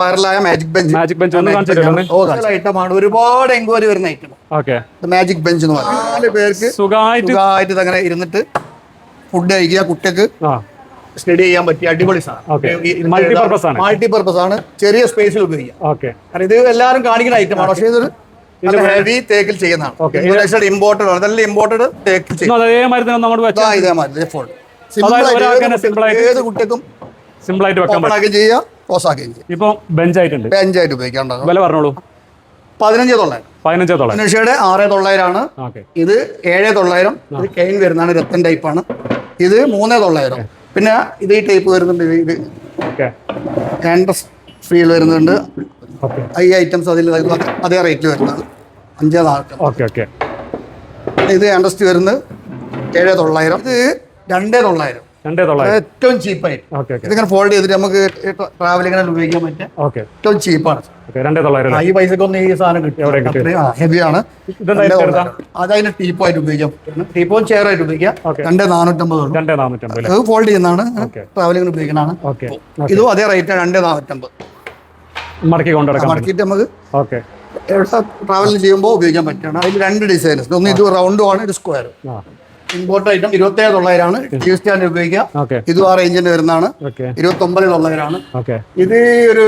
വൈറലായ magic bench ഐറ്റമാണ്. ഒരുപാട് എൻക്വയറി വരുന്ന ഐറ്റം. മാജിക് ബെഞ്ച് എന്ന് പറയും. 4 പേർക്ക് സുഖമായിട്ട് അങ്ങനെ ഇരുന്നിട്ട് ഫുഡ് കഴിക്കുക. കുട്ടിക്ക് സ്റ്റഡി ചെയ്യാൻ പറ്റിയ അടിപൊളി സാധനം. മൾട്ടിപർപ്പസ് ആണ്. ചെറിയ സ്പേസിൽ ഉപയോഗിക്കാം. കാരണം ഇത് എല്ലാവരും കാണിക്കുന്ന ഐറ്റമാണ്. പക്ഷേ ഇതൊരു ഹെവി തേക്കിൽ ചെയ്യുന്നതാണ്. ഇമ്പോർട്ടഡ് ആണ്. ഇതെല്ലാം ഇമ്പോർട്ടഡ് തേക്കിൽ ചെയ്യും. ഏത് കുട്ടിക്കും സിമ്പിൾ ആയിട്ട് വെക്കാൻ ചെയ്യാം. ഇപ്പൊ ബെഞ്ചായിട്ട് ഉപയോഗിക്കാം. വില പറഞ്ഞോളൂ. 15,900. ഇനോഷയുടെ 6,900 ആണ്. ഇത് 7,900. ഇത് കെയിൻ വരുന്നതാണ്. രത്തൻ ടൈപ്പാണ്. ഇത് 3,900. പിന്നെ ഇത് ഈ ടൈപ്പ് വരുന്നുണ്ട്. ഇത് ക്യാൻവസ് ഫീൽ വരുന്നുണ്ട്. ഈ ഐറ്റംസ് അതിൽ അതേ റേറ്റിൽ വരുന്നത് 5,900. ഇത് ആൻഡസ്റ്റ് വരുന്നത് 7,900. ഇത് 2,900. ഏറ്റവും ചീപ്പായിട്ട് ഇതിങ്ങനെ ഫോൾഡ് ചെയ്തിട്ട് നമുക്ക് ട്രാവലിംഗ് ഉപയോഗിക്കാൻ പറ്റും. ഏറ്റവും ചീപ്പാണ്. ഈ പൈസക്കൊന്നും ഈ സാധനം കിട്ടും. ഹെവിയാണ്. അതതിന് ടീപ്പായിട്ട് ഉപയോഗിക്കാം. ടീപ്പും ചെയർ ആയിട്ട് ഉപയോഗിക്കാം. 2,450. ഫോൾഡ് ചെയ്യുന്നതാണ്. ട്രാവലിംഗിന് ഉപയോഗിക്കുന്നതാണ്. ഇതും അതേ റേറ്റ് 2,450. മടക്കിയിട്ട് നമുക്ക് ട്രാവലിംഗ് ചെയ്യുമ്പോൾ ഉപയോഗിക്കാൻ പറ്റുകയാണ്. അതിൽ 2 ഡിസൈൻസ്. ഒന്ന് ഇത് റൗണ്ടും ആണ്, ഇത് സ്ക്വയർ. ഇമ്പോർട്ട് ഐറ്റം 27,900 ആണ്. ടി സ്റ്റാൻഡ് ഉപയോഗിക്കാം. ഇതും ആ റേഞ്ചിന്റെ വരുന്നതാണ്. 29,900 ആണ്. ഇത് ഒരു